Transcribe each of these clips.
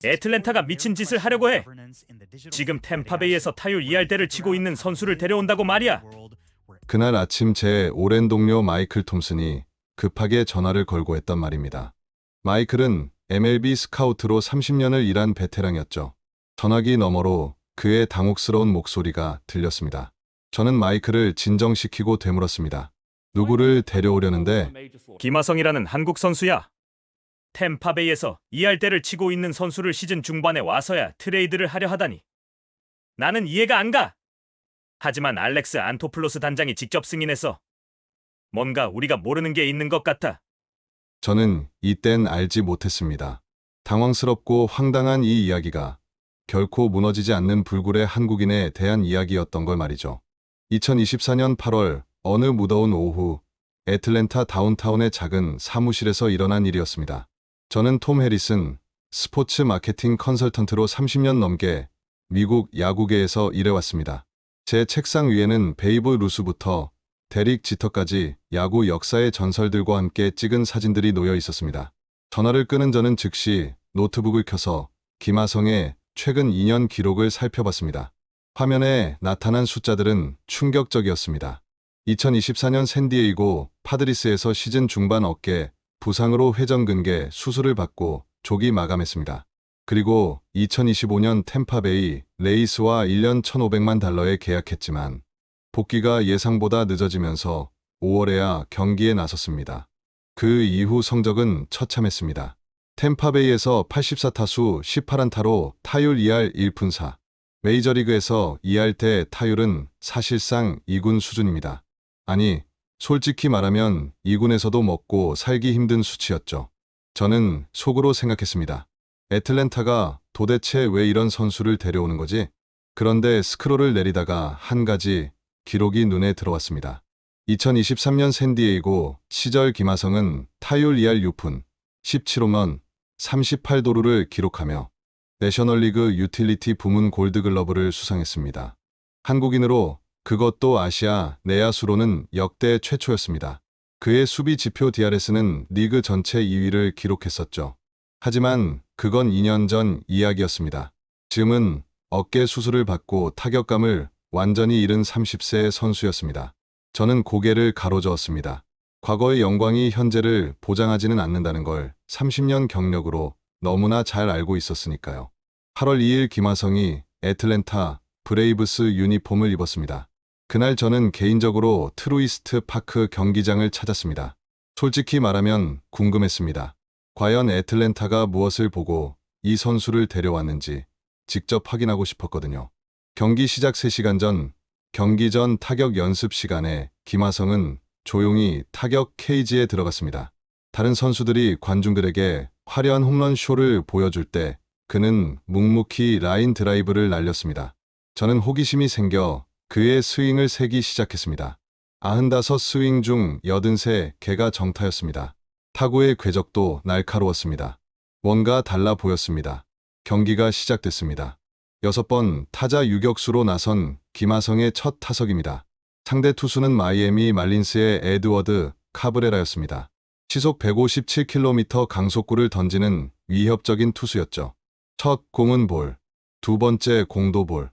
애틀랜타가 미친 짓을 하려고 해. 지금 템파베이에서 타율 2할대를 치고 있는 선수를 데려온다고 말이야. 그날 아침 제 오랜 동료 마이클 톰슨이 급하게 전화를 걸고 했단 말입니다. 마이클은 MLB 스카우트로 30년을 일한 베테랑이었죠. 전화기 너머로 그의 당혹스러운 목소리가 들렸습니다. 저는 마이클을 진정시키고 되물었습니다. 누구를 데려오려는데? 김하성이라는 한국 선수야. 템파베이에서 2할대를 치고 있는 선수를 시즌 중반에 와서야 트레이드를 하려 하다니. 나는 이해가 안 가. 하지만 알렉스 안토플로스 단장이 직접 승인해서 뭔가 우리가 모르는 게 있는 것 같아. 저는 이땐 알지 못했습니다. 당황스럽고 황당한 이 이야기가 결코 무너지지 않는 불굴의 한국인에 대한 이야기였던 걸 말이죠. 2024년 8월 어느 무더운 오후 애틀랜타 다운타운의 작은 사무실에서 일어난 일이었습니다. 저는 톰 해리슨, 스포츠 마케팅 컨설턴트로 30년 넘게 미국 야구계에서 일해왔습니다. 제 책상 위에는 베이브 루스부터 데릭 지터까지 야구 역사의 전설들과 함께 찍은 사진들이 놓여 있었습니다. 전화를 끄는 저는 즉시 노트북을 켜서 김하성의 최근 2년 기록을 살펴봤습니다. 화면에 나타난 숫자들은 충격적이었습니다. 2024년 샌디에이고 파드리스에서 시즌 중반 어깨 부상으로 회전근개 수술을 받고 조기 마감했습니다. 그리고 2025년 템파베이 레이스와 1년 1,500만 달러에 계약했지만 복귀가 예상보다 늦어지면서 5월에야 경기에 나섰습니다. 그 이후 성적은 처참했습니다. 템파베이에서 84타수 18안타로 타율 2할 1푼4. 메이저리그에서 2할대 타율은 사실상 2군 수준입니다. 아니, 솔직히 말하면 2군에서도 먹고 살기 힘든 수치였죠. 저는 속으로 생각했습니다. 애틀랜타가 도대체 왜 이런 선수를 데려오는 거지? 그런데 스크롤을 내리다가 한 가지 기록이 눈에 들어왔습니다. 2023년 샌디에이고 시절 김하성은 타율 2할 6푼, 17홈런, 38도루를 기록하며 내셔널리그 유틸리티 부문 골드글러브를 수상했습니다. 한국인으로 그것도 아시아 내야수로는 역대 최초였습니다. 그의 수비 지표 DRS는 리그 전체 2위를 기록했었죠. 하지만 그건 2년 전 이야기였습니다. 지금은 어깨 수술을 받고 타격감을 완전히 잃은 30세 선수였습니다. 저는 고개를 가로저었습니다. 과거의 영광이 현재를 보장하지는 않는다는 걸 30년 경력으로 너무나 잘 알고 있었으니까요. 8월 2일 김하성이 애틀랜타 브레이브스 유니폼을 입었습니다. 그날 저는 개인적으로 트루이스트 파크 경기장을 찾았습니다. 솔직히 말하면 궁금했습니다. 과연 애틀랜타가 무엇을 보고 이 선수를 데려왔는지 직접 확인하고 싶었거든요. 경기 시작 3시간 전, 경기 전 타격 연습 시간에 김하성은 조용히 타격 케이지에 들어갔습니다. 다른 선수들이 관중들에게 화려한 홈런 쇼를 보여줄 때 그는 묵묵히 라인 드라이브를 날렸습니다. 저는 호기심이 생겨 그의 스윙을 세기 시작했습니다. 95 스윙 중 83개가 정타였습니다. 타구의 궤적도 날카로웠습니다. 뭔가 달라 보였습니다. 경기가 시작됐습니다. 6번 타자 유격수로 나선 김하성의 첫 타석입니다. 상대 투수는 마이애미 말린스의 에드워드 카브레라였습니다. 시속 157km 강속구를 던지는 위협적인 투수였죠. 첫 공은 볼, 두 번째 공도 볼,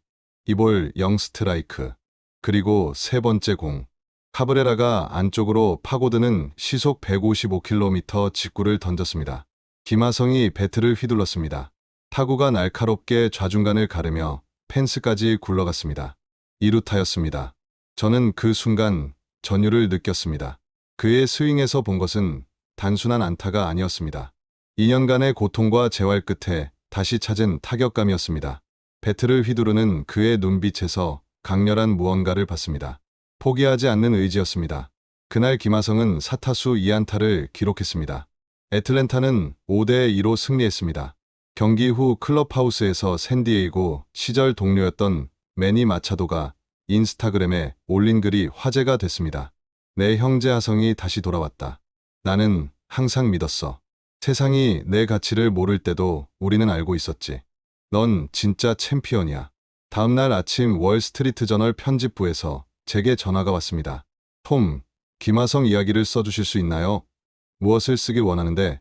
이 볼 0스트라이크, 그리고 세 번째 공. 카브레라가 안쪽으로 파고드는 시속 155km 직구를 던졌습니다. 김하성이 배트를 휘둘렀습니다. 타구가 날카롭게 좌중간을 가르며 펜스까지 굴러갔습니다. 2루타였습니다. 저는 그 순간 전율을 느꼈습니다. 그의 스윙에서 본 것은 단순한 안타가 아니었습니다. 2년간의 고통과 재활 끝에 다시 찾은 타격감이었습니다. 배트를 휘두르는 그의 눈빛에서 강렬한 무언가를 봤습니다. 포기하지 않는 의지였습니다. 그날 김하성은 4타수 2안타를 기록했습니다. 애틀랜타는 5대2로 승리했습니다. 경기 후 클럽하우스에서 샌디에이고 시절 동료였던 매니 마차도가 인스타그램에 올린 글이 화제가 됐습니다. 내 형제 하성이 다시 돌아왔다. 나는 항상 믿었어. 세상이 내 가치를 모를 때도 우리는 알고 있었지. 넌 진짜 챔피언이야. 다음날 아침 월스트리트 저널 편집부에서 제게 전화가 왔습니다. 톰, 김하성 이야기를 써주실 수 있나요? 무엇을 쓰길 원하는데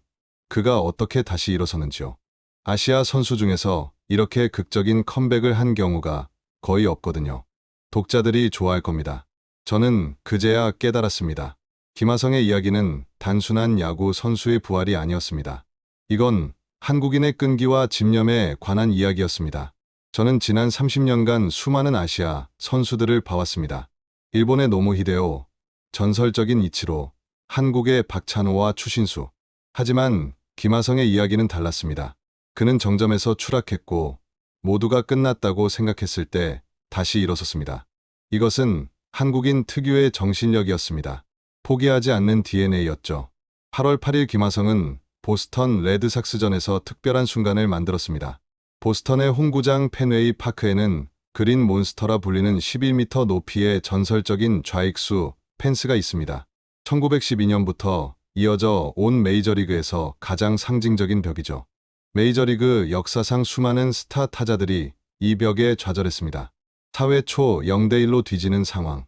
그가 어떻게 다시 일어서는지요. 아시아 선수 중에서 이렇게 극적인 컴백을 한 경우가 거의 없거든요. 독자들이 좋아할 겁니다. 저는 그제야 깨달았습니다. 김하성의 이야기는 단순한 야구 선수의 부활이 아니었습니다. 이건 한국인의 끈기와 집념에 관한 이야기였습니다. 저는 지난 30년간 수많은 아시아 선수들을 봐왔습니다. 일본의 노무 히데오, 전설적인 이치로, 한국의 박찬호와 추신수. 하지만 김하성의 이야기는 달랐습니다. 그는 정점에서 추락했고 모두가 끝났다고 생각했을 때 다시 일어섰습니다. 이것은 한국인 특유의 정신력이었습니다. 포기하지 않는 DNA였죠. 8월 8일 김하성은 보스턴 레드삭스전에서 특별한 순간을 만들었습니다. 보스턴의 홈구장 펜웨이 파크에는 그린 몬스터라 불리는 11m 높이의 전설적인 좌익수 펜스가 있습니다. 1912년부터 이어져 온 메이저리그에서 가장 상징적인 벽이죠. 메이저리그 역사상 수많은 스타 타자들이 이 벽에 좌절했습니다. 4회 초 0대1로 뒤지는 상황.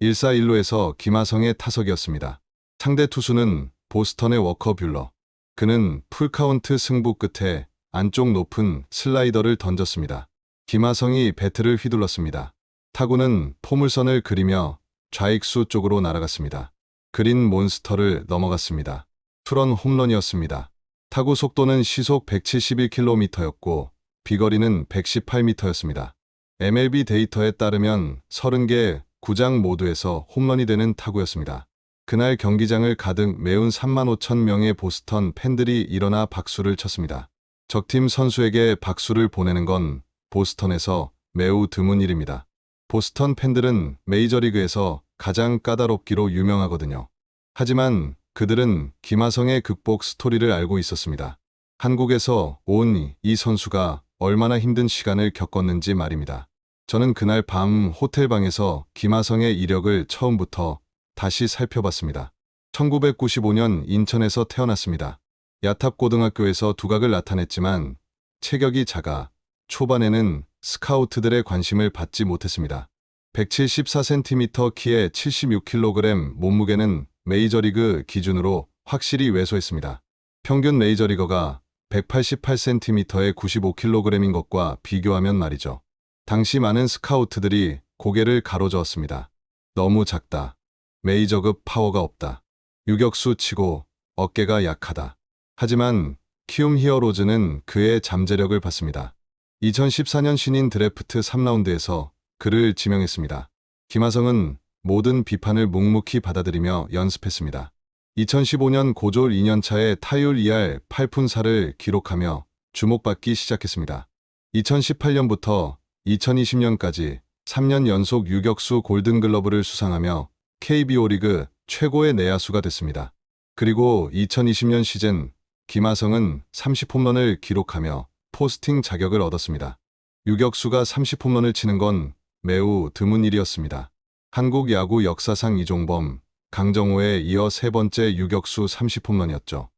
1사1루에서 김하성의 타석이었습니다. 상대 투수는 보스턴의 워커 뷰러. 그는 풀카운트 승부 끝에 안쪽 높은 슬라이더를 던졌습니다. 김하성이 배트를 휘둘렀습니다. 타구는 포물선을 그리며 좌익수 쪽으로 날아갔습니다. 그린 몬스터를 넘어갔습니다. 투런 홈런이었습니다. 타구 속도는 시속 171km였고 비거리는 118m였습니다. MLB 데이터에 따르면 30개 구장 모두에서 홈런이 되는 타구였습니다. 그날 경기장을 가득 메운 3만 5천 명의 보스턴 팬들이 일어나 박수를 쳤습니다. 적팀 선수에게 박수를 보내는 건 보스턴에서 매우 드문 일입니다. 보스턴 팬들은 메이저리그에서 가장 까다롭기로 유명하거든요. 하지만 그들은 김하성의 극복 스토리를 알고 있었습니다. 한국에서 온 이 선수가 얼마나 힘든 시간을 겪었는지 말입니다. 저는 그날 밤 호텔방에서 김하성의 이력을 처음부터 다시 살펴봤습니다. 1995년 인천에서 태어났습니다. 야탑고등학교에서 두각을 나타냈지만 체격이 작아 초반에는 스카우트들의 관심을 받지 못했습니다. 174cm 키에 76kg 몸무게는 메이저리그 기준으로 확실히 왜소했습니다. 평균 메이저리거가 188cm에 95kg인 것과 비교하면 말이죠. 당시 많은 스카우트들이 고개를 가로저었습니다. 너무 작다. 메이저급 파워가 없다. 유격수 치고 어깨가 약하다. 하지만 키움 히어로즈는 그의 잠재력을 봤습니다. 2014년 신인 드래프트 3라운드에서 그를 지명했습니다. 김하성은 모든 비판을 묵묵히 받아들이며 연습했습니다. 2015년 고졸 2년차에 타율 2할 8푼4를 기록하며 주목받기 시작했습니다. 2018년부터 2020년까지 3년 연속 유격수 골든글러브를 수상하며 KBO 리그 최고의 내야수가 됐습니다. 그리고 2020년 시즌 김하성은 30홈런을 기록하며 포스팅 자격을 얻었습니다. 유격수가 30홈런을 치는 건 매우 드문 일이었습니다. 한국 야구 역사상 이종범, 강정호에 이어 세 번째 유격수 30홈런이었죠.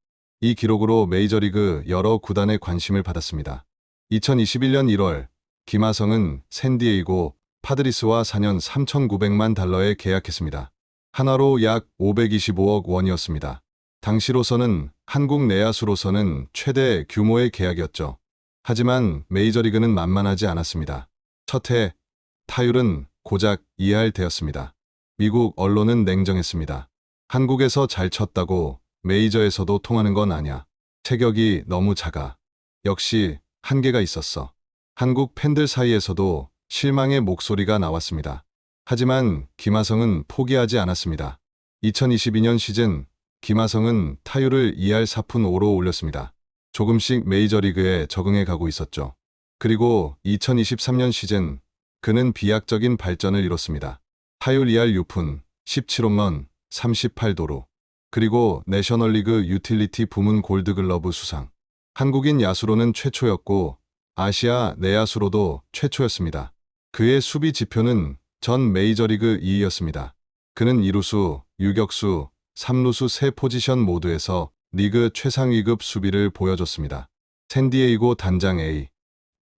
이 기록으로 메이저리그 여러 구단의 관심을 받았습니다. 2021년 1월 김하성은 샌디에이고 파드리스와 4년 3,900만 달러에 계약했습니다. 한화로 약 525억 원이었습니다. 당시로서는 한국 내야수로서는 최대 규모의 계약이었죠. 하지만 메이저리그는 만만하지 않았습니다. 첫 해 타율은 고작 2할대였습니다. 미국 언론은 냉정했습니다. 한국에서 잘 쳤다고 메이저에서도 통하는 건 아냐. 체격이 너무 작아. 역시 한계가 있었어. 한국 팬들 사이에서도 실망의 목소리가 나왔습니다. 하지만 김하성은 포기하지 않았습니다. 2022년 시즌 김하성은 타율을 2할 4푼 5로 올렸습니다. 조금씩 메이저리그에 적응해 가고 있었죠. 그리고 2023년 시즌 그는 비약적인 발전을 이뤘습니다. 타율 2할 6푼, 17홈런, 38도루. 그리고 내셔널리그 유틸리티 부문 골드글러브 수상. 한국인 야수로는 최초였고 아시아 내야수로도 최초였습니다. 그의 수비 지표는 전 메이저리그 2위였습니다. 그는 2루수, 유격수, 3루수 세 포지션 모두에서 리그 최상위급 수비를 보여줬습니다. 샌디에이고 단장 A.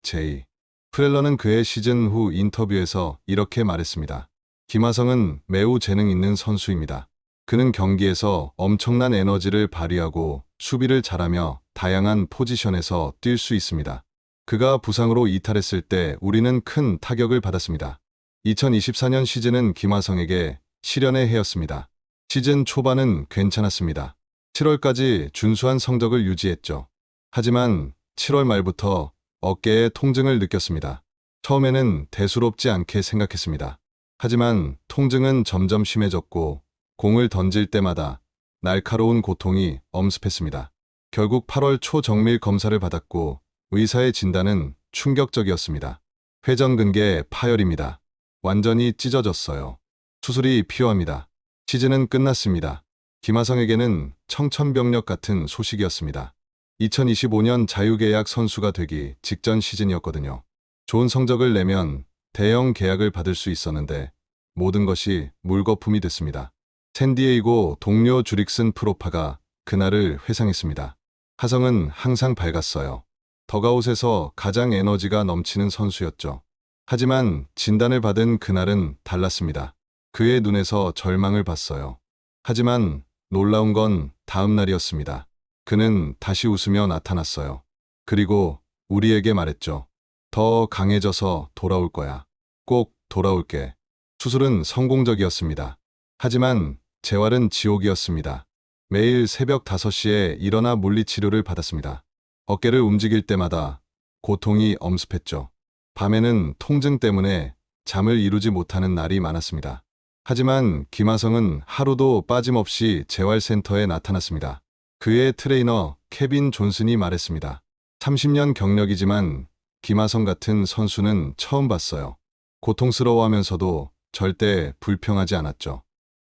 J. 프렐러는 그의 시즌 후 인터뷰에서 이렇게 말했습니다. 김하성은 매우 재능 있는 선수입니다. 그는 경기에서 엄청난 에너지를 발휘하고 수비를 잘하며 다양한 포지션에서 뛸 수 있습니다. 그가 부상으로 이탈했을 때 우리는 큰 타격을 받았습니다. 2024년 시즌은 김하성에게 시련의 해였습니다. 시즌 초반은 괜찮았습니다. 7월까지 준수한 성적을 유지했죠. 하지만 7월 말부터 어깨에 통증을 느꼈습니다. 처음에는 대수롭지 않게 생각했습니다. 하지만 통증은 점점 심해졌고 공을 던질 때마다 날카로운 고통이 엄습했습니다. 결국 8월 초 정밀 검사를 받았고 의사의 진단은 충격적이었습니다. 회전근개 파열입니다. 완전히 찢어졌어요. 수술이 필요합니다. 시즌은 끝났습니다. 김하성에게는 청천벽력 같은 소식이었습니다. 2025년 자유계약 선수가 되기 직전 시즌이었거든요. 좋은 성적을 내면 대형 계약을 받을 수 있었는데 모든 것이 물거품이 됐습니다. 샌디에이고 동료 주릭슨 프로파가 그날을 회상했습니다. 하성은 항상 밝았어요. 더가웃에서 가장 에너지가 넘치는 선수였죠. 하지만 진단을 받은 그날은 달랐습니다. 그의 눈에서 절망을 봤어요. 하지만 놀라운 건 다음 날이었습니다. 그는 다시 웃으며 나타났어요. 그리고 우리에게 말했죠. 더 강해져서 돌아올 거야. 꼭 돌아올게. 수술은 성공적이었습니다. 하지만 재활은 지옥이었습니다. 매일 새벽 5시에 일어나 물리치료를 받았습니다. 어깨를 움직일 때마다 고통이 엄습했죠. 밤에는 통증 때문에 잠을 이루지 못하는 날이 많았습니다. 하지만 김하성은 하루도 빠짐없이 재활센터에 나타났습니다. 그의 트레이너 케빈 존슨이 말했습니다. 30년 경력이지만 김하성 같은 선수는 처음 봤어요. 고통스러워하면서도 절대 불평하지 않았죠.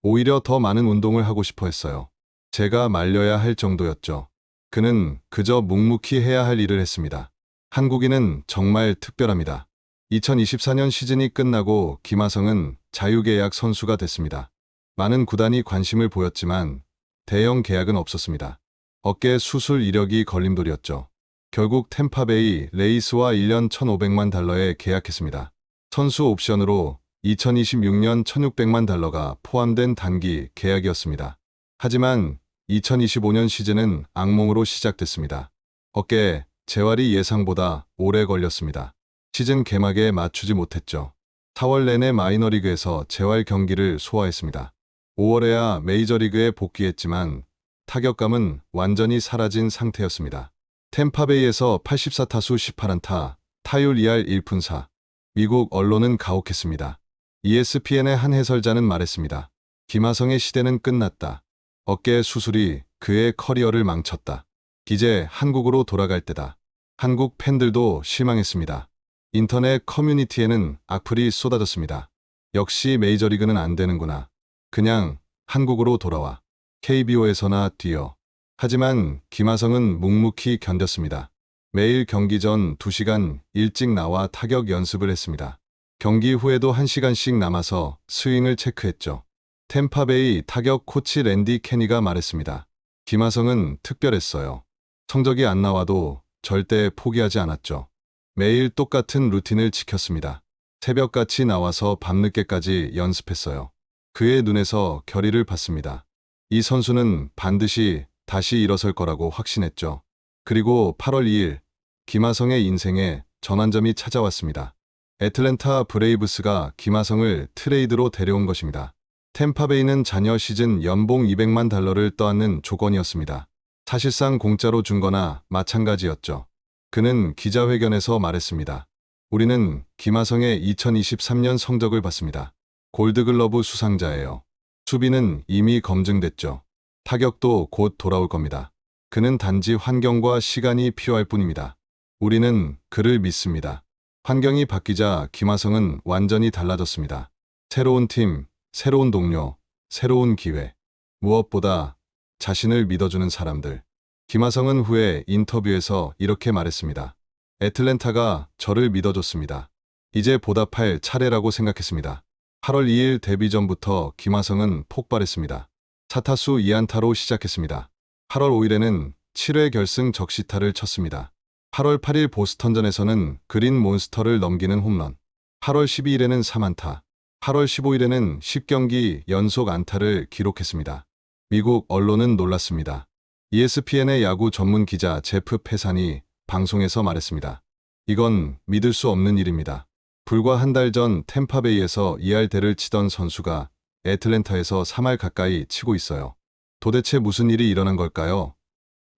오히려 더 많은 운동을 하고 싶어 했어요. 제가 말려야 할 정도였죠. 그는 그저 묵묵히 해야 할 일을 했습니다. 한국인은 정말 특별합니다. 2024년 시즌이 끝나고 김하성은 자유계약 선수가 됐습니다. 많은 구단이 관심을 보였지만 대형 계약은 없었습니다. 어깨 수술 이력이 걸림돌이었죠. 결국 템파베이 레이스와 1년 1,500만 달러에 계약했습니다. 선수 옵션으로 2026년 1,600만 달러가 포함된 단기 계약이었습니다. 하지만 2025년 시즌은 악몽으로 시작됐습니다. 어깨 재활이 예상보다 오래 걸렸습니다. 시즌 개막에 맞추지 못했죠. 4월 내내 마이너리그에서 재활 경기를 소화했습니다. 5월에야 메이저리그에 복귀했지만 타격감은 완전히 사라진 상태였습니다. 템파베이에서 84타수 18안타, 타율 2할 1푼4. 미국 언론은 가혹했습니다. ESPN의 한 해설자는 말했습니다. 김하성의 시대는 끝났다. 어깨 수술이 그의 커리어를 망쳤다. 이제 한국으로 돌아갈 때다. 한국 팬들도 실망했습니다. 인터넷 커뮤니티에는 악플이 쏟아졌습니다. 역시 메이저리그는 안 되는구나. 그냥 한국으로 돌아와. KBO에서나 뛰어. 하지만 김하성은 묵묵히 견뎠습니다. 매일 경기 전 2시간 일찍 나와 타격 연습을 했습니다. 경기 후에도 1시간씩 남아서 스윙을 체크했죠. 템파베이 타격 코치 랜디 케니가 말했습니다. 김하성은 특별했어요. 성적이 안 나와도 절대 포기하지 않았죠. 매일 똑같은 루틴을 지켰습니다. 새벽같이 나와서 밤늦게까지 연습했어요. 그의 눈에서 결의를 봤습니다. 이 선수는 반드시 다시 일어설 거라고 확신했죠. 그리고 8월 2일 김하성의 인생에 전환점이 찾아왔습니다. 애틀랜타 브레이브스가 김하성을 트레이드로 데려온 것입니다. 템파베이는 자녀 시즌 연봉 200만 달러를 떠안는 조건이었습니다. 사실상 공짜로 준 거나 마찬가지였죠. 그는 기자회견에서 말했습니다. 우리는 김하성의 2023년 성적을 봤습니다. 골드글러브 수상자예요. 수비는 이미 검증됐죠. 타격도 곧 돌아올 겁니다. 그는 단지 환경과 시간이 필요할 뿐입니다. 우리는 그를 믿습니다. 환경이 바뀌자 김하성은 완전히 달라졌습니다. 새로운 팀, 새로운 동료, 새로운 기회. 무엇보다 자신을 믿어주는 사람들. 김하성은 후에 인터뷰에서 이렇게 말했습니다. 애틀랜타가 저를 믿어줬습니다. 이제 보답할 차례라고 생각했습니다. 8월 2일 데뷔전부터 김하성은 폭발했습니다. 4타수 2안타로 시작했습니다. 8월 5일에는 7회 결승 적시타를 쳤습니다. 8월 8일 보스턴전에서는 그린 몬스터를 넘기는 홈런. 8월 12일에는 3안타. 8월 15일에는 10경기 연속 안타를 기록했습니다. 미국 언론은 놀랐습니다. ESPN의 야구 전문 기자 제프 페산이 방송에서 말했습니다. 이건 믿을 수 없는 일입니다. 불과 한 달 전 템파베이에서 2할대를 치던 선수가 애틀랜타에서 3할 가까이 치고 있어요. 도대체 무슨 일이 일어난 걸까요?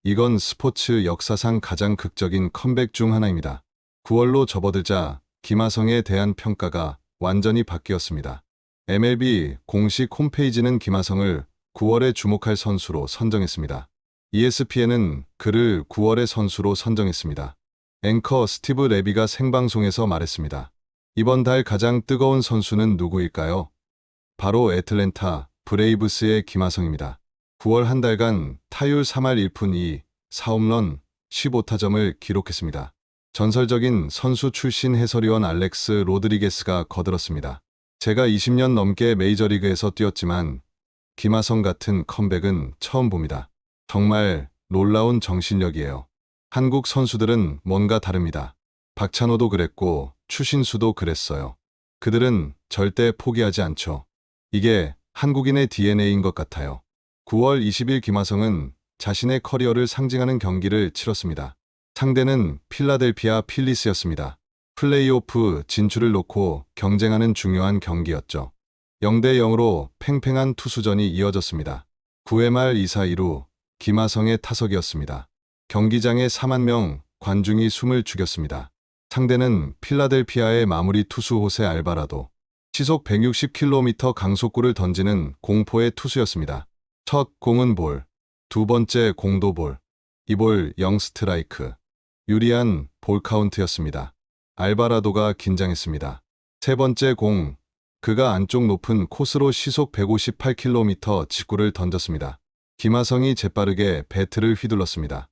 이건 스포츠 역사상 가장 극적인 컴백 중 하나입니다. 9월로 접어들자 김하성에 대한 평가가 완전히 바뀌었습니다. MLB 공식 홈페이지는 김하성을 9월에 주목할 선수로 선정했습니다. ESPN은 그를 9월의 선수로 선정했습니다. 앵커 스티브 레비가 생방송에서 말했습니다. 이번 달 가장 뜨거운 선수는 누구일까요? 바로 애틀랜타 브레이브스의 김하성입니다. 9월 한 달간 타율 3할 1푼 2, 4홈런, 15타점을 기록했습니다. 전설적인 선수 출신 해설위원 알렉스 로드리게스가 거들었습니다. 제가 20년 넘게 메이저리그에서 뛰었지만 김하성 같은 컴백은 처음 봅니다. 정말 놀라운 정신력이에요. 한국 선수들은 뭔가 다릅니다. 박찬호도 그랬고 추신수도 그랬어요. 그들은 절대 포기하지 않죠. 이게 한국인의 DNA인 것 같아요. 9월 20일 김하성은 자신의 커리어를 상징하는 경기를 치렀습니다. 상대는 필라델피아 필리스였습니다. 플레이오프 진출을 놓고 경쟁하는 중요한 경기였죠. 0대 0으로 팽팽한 투수전이 이어졌습니다. 9회 말 2사 2루 김하성의 타석이었습니다. 경기장에 4만 명 관중이 숨을 죽였습니다. 상대는 필라델피아의 마무리 투수 호세 알바라도. 시속 160km 강속구를 던지는 공포의 투수였습니다. 첫 공은 볼, 두 번째 공도 볼, 이 볼 0스트라이크. 유리한 볼 카운트였습니다. 알바라도가 긴장했습니다. 세 번째 공, 그가 안쪽 높은 코스로 시속 158km 직구를 던졌습니다. 김하성이 재빠르게 배트를 휘둘렀습니다.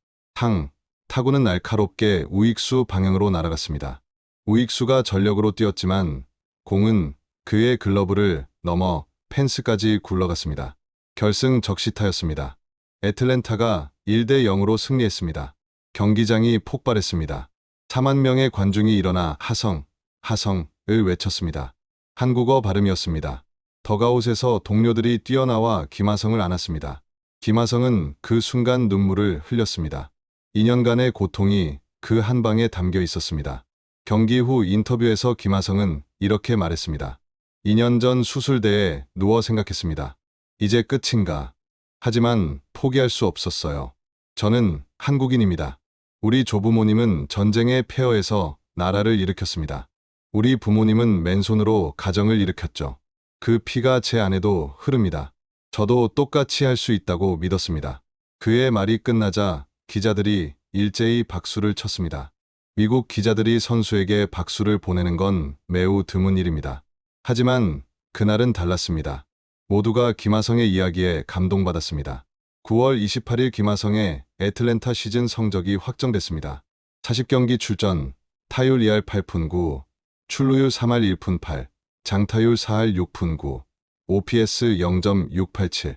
타구는 날카롭게 우익수 방향으로 날아갔습니다. 우익수가 전력으로 뛰었지만 공은 그의 글러브를 넘어 펜스까지 굴러갔습니다. 결승 적시타였습니다. 애틀랜타가 1대 0으로 승리했습니다. 경기장이 폭발했습니다. 4만 명의 관중이 일어나 하성을 외쳤습니다. 한국어 발음이었습니다. 더가웃에서 동료들이 뛰어나와 김하성을 안았습니다. 김하성은 그 순간 눈물을 흘렸습니다. 2년간의 고통이 그 한 방에 담겨 있었습니다. 경기 후 인터뷰에서 김하성은 이렇게 말했습니다. 2년 전 수술대에 누워 생각했습니다. 이제 끝인가? 하지만 포기할 수 없었어요. 저는 한국인입니다. 우리 조부모님은 전쟁의 폐허에서 나라를 일으켰습니다. 우리 부모님은 맨손으로 가정을 일으켰죠. 그 피가 제 안에도 흐릅니다. 저도 똑같이 할 수 있다고 믿었습니다. 그의 말이 끝나자 기자들이 일제히 박수를 쳤습니다. 미국 기자들이 선수에게 박수를 보내는 건 매우 드문 일입니다. 하지만 그날은 달랐습니다. 모두가 김하성의 이야기에 감동받았습니다. 9월 28일 김하성의 애틀랜타 시즌 성적이 확정됐습니다. 40경기 출전, 타율 2할 8푼 9, 출루율 3할 1푼 8, 장타율 4할 6푼 9, OPS 0.687,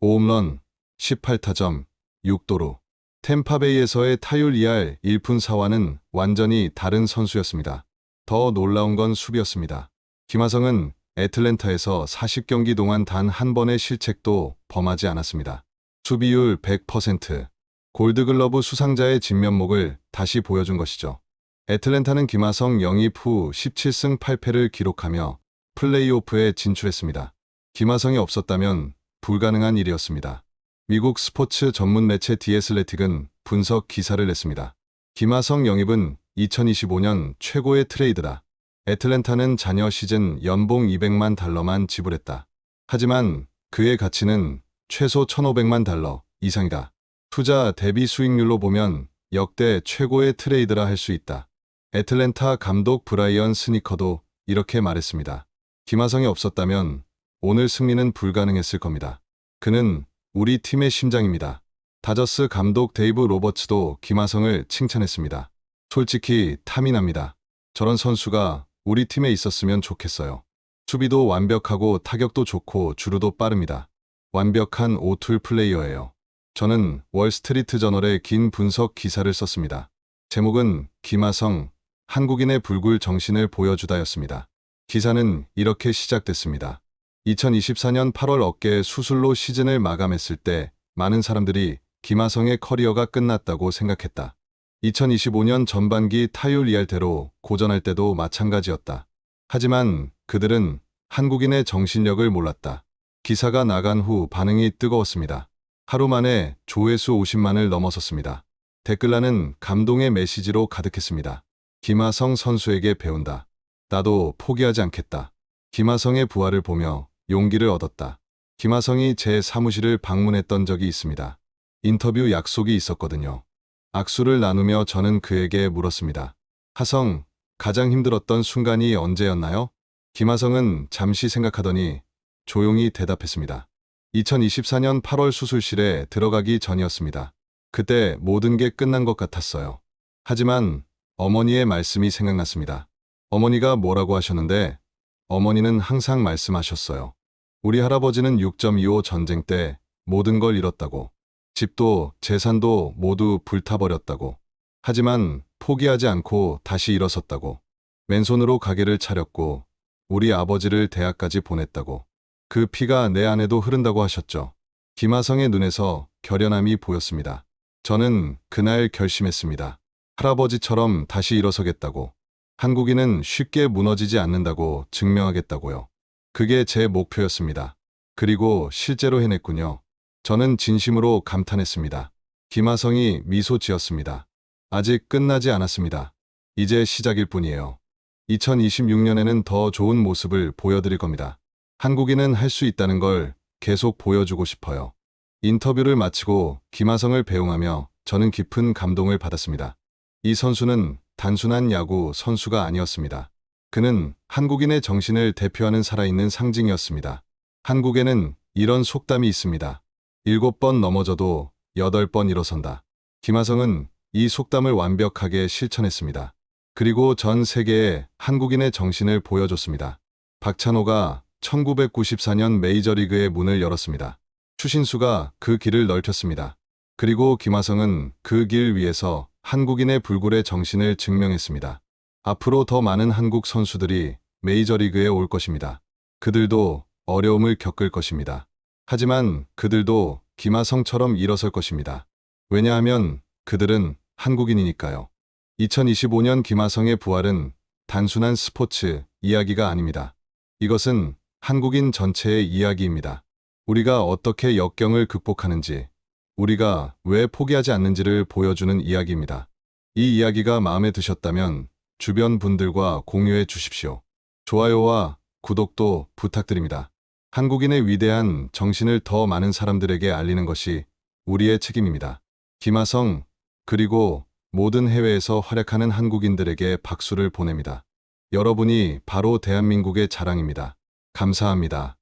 5홈런, 18타점, 6도루. 템파베이에서의 타율 2할 1푼 4와는 완전히 다른 선수였습니다. 더 놀라운 건 수비였습니다. 김하성은 애틀랜타에서 40경기 동안 단 한 번의 실책도 범하지 않았습니다. 수비율 100%, 골드글러브 수상자의 진면목을 다시 보여준 것이죠. 애틀랜타는 김하성 영입 후 17승 8패를 기록하며 플레이오프에 진출했습니다. 김하성이 없었다면 불가능한 일이었습니다. 미국 스포츠 전문 매체 디애슬레틱은 분석 기사를 냈습니다. 김하성 영입은 2025년 최고의 트레이드다. 애틀랜타는 자녀 시즌 연봉 $200만 지불했다. 하지만 그의 가치는 최소 $1,500만 이상이다. 투자 대비 수익률로 보면 역대 최고의 트레이드라 할 수 있다. 애틀랜타 감독 브라이언 스니커도 이렇게 말했습니다. 김하성이 없었다면 오늘 승리는 불가능했을 겁니다. 그는 우리 팀의 심장입니다. 다저스 감독 데이브 로버츠도 김하성을 칭찬했습니다. 솔직히 탐이 납니다. 저런 선수가 우리 팀에 있었으면 좋겠어요. 수비도 완벽하고 타격도 좋고 주루도 빠릅니다. 완벽한 오툴 플레이어예요. 저는 월스트리트 저널에 긴 분석 기사를 썼습니다. 제목은 김하성, 한국인의 불굴 정신을 보여주다였습니다. 기사는 이렇게 시작됐습니다. 2024년 8월 어깨 수술로 시즌을 마감했을 때 많은 사람들이 김하성의 커리어가 끝났다고 생각했다. 2025년 전반기 타율 이할대로 고전할 때도 마찬가지였다. 하지만 그들은 한국인의 정신력을 몰랐다. 기사가 나간 후 반응이 뜨거웠습니다. 하루 만에 조회수 50만을 넘어섰습니다. 댓글란은 감동의 메시지로 가득했습니다. 김하성 선수에게 배운다. 나도 포기하지 않겠다. 김하성의 부활을 보며 용기를 얻었다. 김하성이 제 사무실을 방문했던 적이 있습니다. 인터뷰 약속이 있었거든요. 악수를 나누며 저는 그에게 물었습니다. 하성, 가장 힘들었던 순간이 언제였나요? 김하성은 잠시 생각하더니 조용히 대답했습니다. 2024년 8월 수술실에 들어가기 전이었습니다. 그때 모든 게 끝난 것 같았어요. 하지만 어머니의 말씀이 생각났습니다. 어머니가 뭐라고 하셨는데 어머니는 항상 말씀하셨어요. 우리 할아버지는 6.25 전쟁 때 모든 걸 잃었다고. 집도 재산도 모두 불타버렸다고. 하지만 포기하지 않고 다시 일어섰다고. 맨손으로 가게를 차렸고 우리 아버지를 대학까지 보냈다고. 그 피가 내 안에도 흐른다고 하셨죠. 김하성의 눈에서 결연함이 보였습니다. 저는 그날 결심했습니다. 할아버지처럼 다시 일어서겠다고. 한국인은 쉽게 무너지지 않는다고 증명하겠다고요. 그게 제 목표였습니다. 그리고 실제로 해냈군요. 저는 진심으로 감탄했습니다. 김하성이 미소 지었습니다. 아직 끝나지 않았습니다. 이제 시작일 뿐이에요. 2026년에는 더 좋은 모습을 보여드릴 겁니다. 한국인은 할 수 있다는 걸 계속 보여주고 싶어요. 인터뷰를 마치고 김하성을 배웅하며 저는 깊은 감동을 받았습니다. 이 선수는 단순한 야구 선수가 아니었습니다. 그는 한국인의 정신을 대표하는 살아있는 상징이었습니다. 한국에는 이런 속담이 있습니다. 7번 넘어져도 8번 일어선다. 김하성은 이 속담을 완벽하게 실천했습니다. 그리고 전 세계에 한국인의 정신을 보여줬습니다. 박찬호가 1994년 메이저리그의 문을 열었습니다. 추신수가 그 길을 넓혔습니다. 그리고 김하성은 그 길 위에서 한국인의 불굴의 정신을 증명했습니다. 앞으로 더 많은 한국 선수들이 메이저리그에 올 것입니다. 그들도 어려움을 겪을 것입니다. 하지만 그들도 김하성처럼 일어설 것입니다. 왜냐하면 그들은 한국인이니까요. 2025년 김하성의 부활은 단순한 스포츠 이야기가 아닙니다. 이것은 한국인 전체의 이야기입니다. 우리가 어떻게 역경을 극복하는지, 우리가 왜 포기하지 않는지를 보여주는 이야기입니다. 이 이야기가 마음에 드셨다면 주변 분들과 공유해 주십시오. 좋아요와 구독도 부탁드립니다. 한국인의 위대한 정신을 더 많은 사람들에게 알리는 것이 우리의 책임입니다. 김하성, 그리고 모든 해외에서 활약하는 한국인들에게 박수를 보냅니다. 여러분이 바로 대한민국의 자랑입니다. 감사합니다.